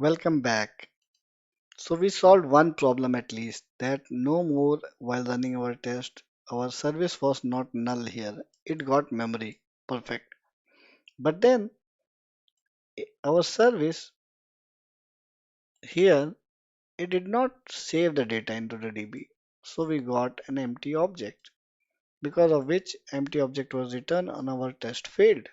Welcome back. So we solved one problem at least that no more while running our test. Our service was not null here. It got memory. Perfect. But then our service here, it did not save the data into the DB. So we got an empty object because of which empty object was returned and our test failed.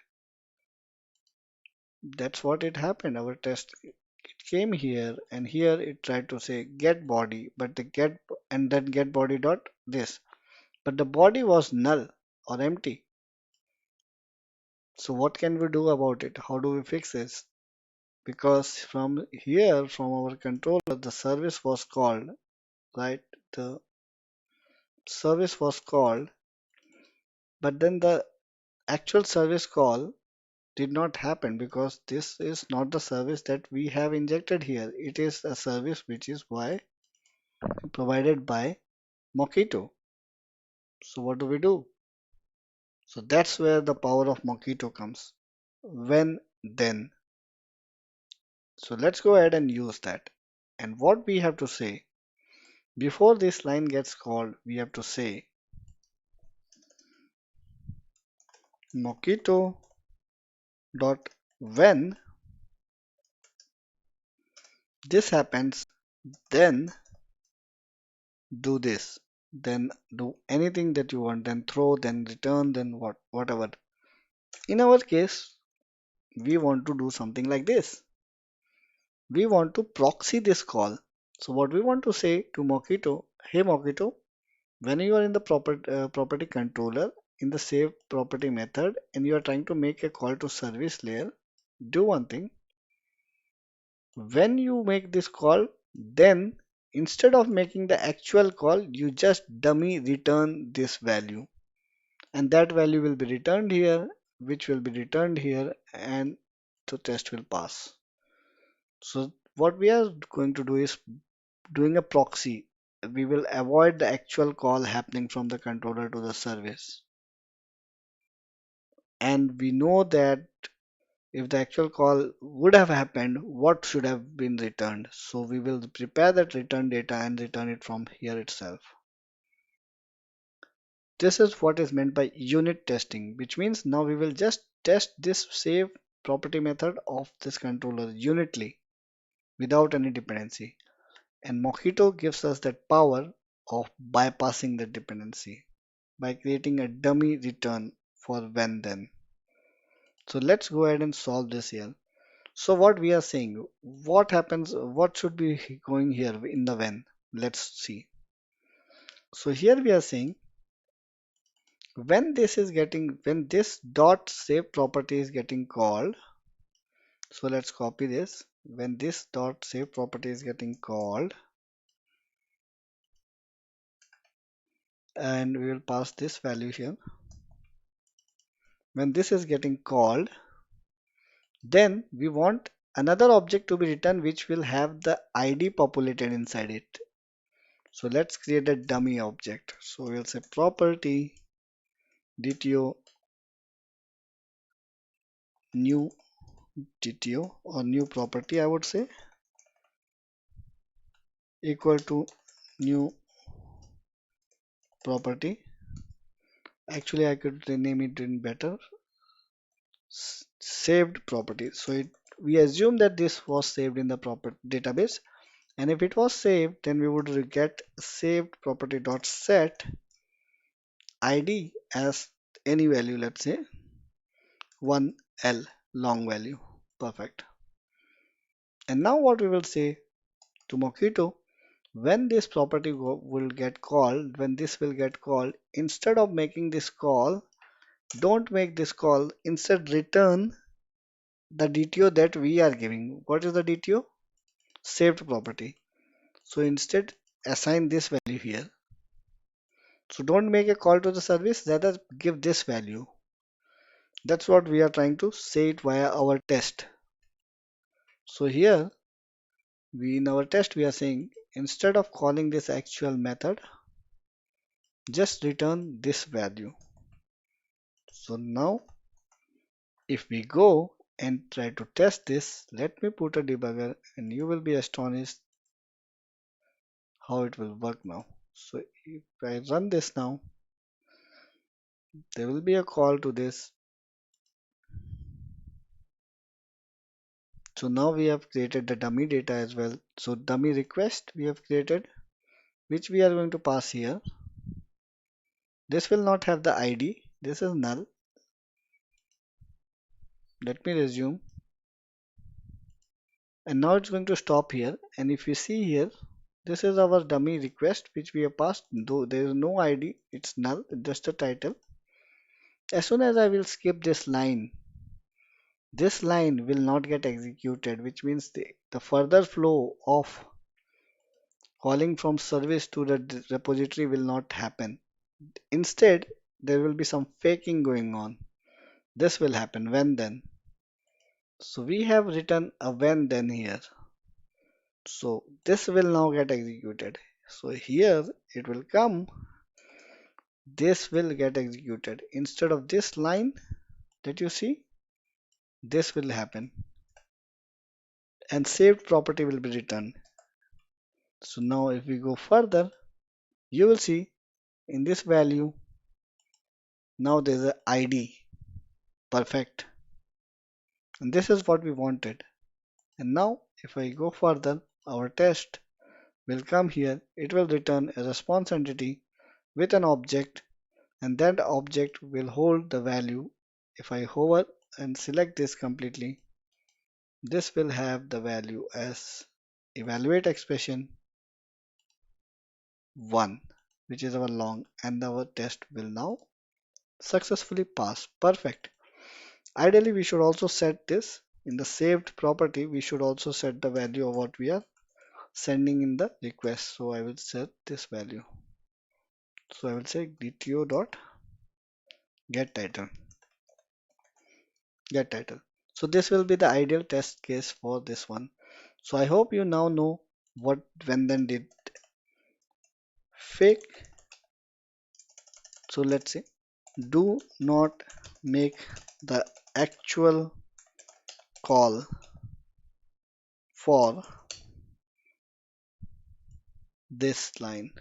That's what it happened. Our test it came here and here it tried to say get body, but the get and then get body dot this. But the body was null or empty. So what can we do about it? How do we fix this? Because from here, from our controller, the service was called, right? The service was called, but then the actual service call did not happen because this is not the service that we have injected here. It is a service which is provided by Mockito. So what do we do? So that's where the power of Mockito comes. When then. So let's go ahead and use that. And what we have to say before this line gets called, we have to say Mockito dot when this happens, then do this. Then do anything that you want, then throw, then return, then whatever. In our case, we want to do something like this. We want to proxy this call. So what we want to say to Mockito, hey Mockito, when you are in the property controller in the save property method and you are trying to make a call to service layer, do one thing. When you make this call, then instead of making the actual call, you just dummy return this value. And that value will be returned here, which will be returned here, and the test will pass. So what we are going to do is doing a proxy. We will avoid the actual call happening from the controller to the service. And we know that if the actual call would have happened, what should have been returned. So we will prepare that return data and return it from here itself. This is what is meant by unit testing, which means now we will just test this save property method of this controller unitly without any dependency. And Mojito gives us that power of bypassing the dependency by creating a dummy return for when then. So let's go ahead and solve this here. So what we are saying, what happens, what should be going here in the when? Let's see. So here we are saying when this dot save property is getting called. So let's copy this. When this dot save property is getting called, and we will pass this value here. When this is getting called, then we want another object to be returned which will have the ID populated inside it. So let's create a dummy object. So we'll say property DTO new DTO or new property, I would say, equal to new property. Actually, I could rename it in better saved property. So we assume that this was saved in the proper database, and if it was saved, then we would get saved property dot set ID as any value, let's say 1L long value. Perfect. And now what we will say to Mockito, when this property will get called, when this will get called, instead of making this call, don't make this call, instead return the DTO that we are giving. What is the DTO? Saved property. So instead assign this value here. So don't make a call to the service, rather give this value. That's what we are trying to say it via our test. So here we in our test we are saying instead of calling this actual method, just return this value. So now if we go and try to test this. Let me put a debugger and you will be astonished how it will work now. So if I run this now, there will be a call to this. So now we have created the dummy data as well. So dummy request we have created, which we are going to pass here. This will not have the ID. This is null. Let me resume. And now it's going to stop here. And if you see here, this is our dummy request which we have passed. Though there is no ID, it's null, just a title. As soon as I will skip this line will not get executed, which means the further flow of calling from service to the repository will not happen. Instead, there will be some faking going on. This will happen when then. So we have written a when then here. So this will now get executed. So here it will come, this will get executed. Instead of this line that you see, this will happen and saved property will be returned. So now if we go further, you will see in this value, now there's a ID. Perfect. And this is what we wanted. And now if I go further, our test will come here. It will return a response entity with an object and that object will hold the value. If I hover and select this completely, this will have the value as evaluate expression 1, which is our long, and our test will now successfully pass. Perfect. Ideally, we should also set this in the saved property. We should also set the value of what we are sending in the request. So I will set this value. So I will say dto dot get title. Get title. So this will be the ideal test case for this one. So I hope you now know what when then did fake. So let's say do not make the actual call for this line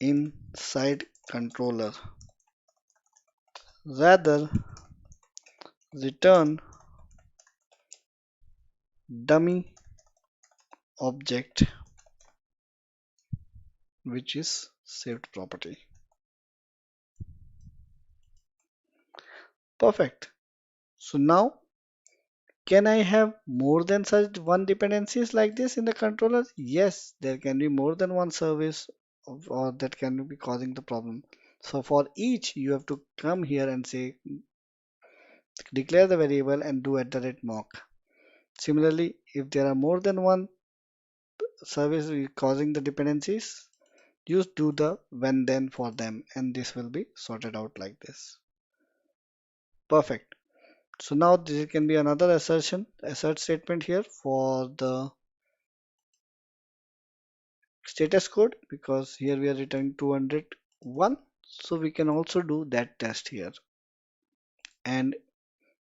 inside controller. Rather return dummy object which is saved property. Perfect. So now can I have more than such one dependencies like this in the controller? Yes, there can be more than one service or that can be causing the problem. So for each you have to come here and say declare the variable and do @mock. Similarly, if there are more than one service causing the dependencies, you do the when then for them and this will be sorted out like this. Perfect. So now there can be another assert statement here for the status code because here we are returning 201. So we can also do that test here and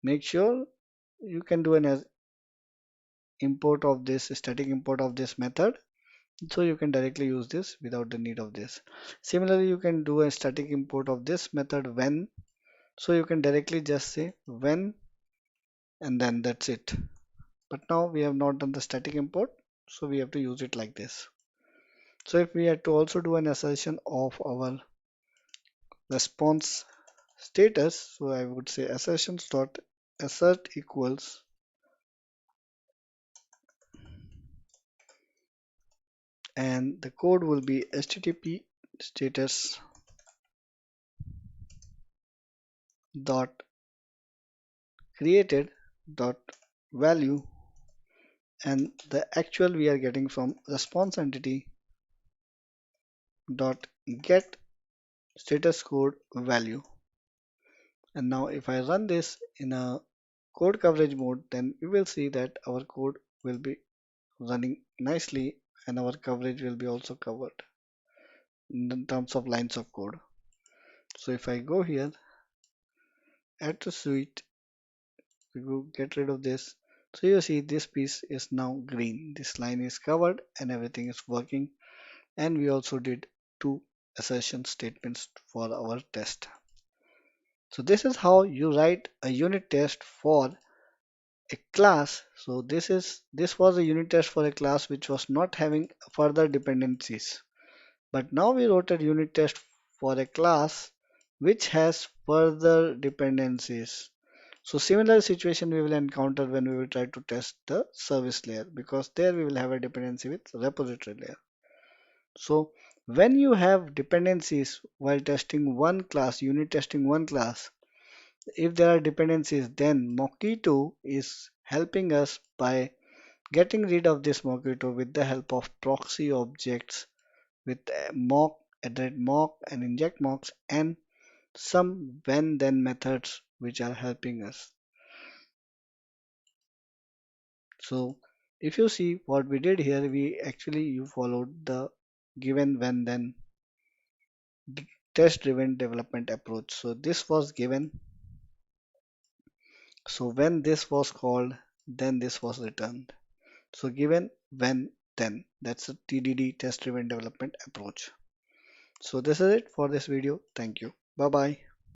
make sure you can do an import of this static import of this method. So you can directly use this without the need of this. Similarly, you can do a static import of this method when. So you can directly just say when and then that's it. But now we have not done the static import, so we have to use it like this. So if we had to also do an assertion of our response status, so I would say assertions dot assert equals and the code will be http status dot created dot value and the actual we are getting from response entity dot get status code value. And now if I run this in a code coverage mode, then you will see that our code will be running nicely and our coverage will be also covered in terms of lines of code. So if I go here add to suite, we go get rid of this. So you see this piece is now green. This line is covered and everything is working. And we also did two assertion statements for our test. So this is how you write a unit test for a class. So this was a unit test for a class which was not having further dependencies. But now we wrote a unit test for a class which has further dependencies. So similar situation we will encounter when we will try to test the service layer, because there we will have a dependency with repository layer. So when you have dependencies while testing one class, unit testing one class, if there are dependencies, then Mockito is helping us by getting rid of this Mockito with the help of proxy objects with mock, add mock and inject mocks and some when then methods which are helping us. So if you see what we did here, we actually you followed the given when then test driven development approach. So this was given. So when this was called, then this was returned. So given when then, that's a TDD, test driven development approach. So this is it for this video. Thank you. Bye bye.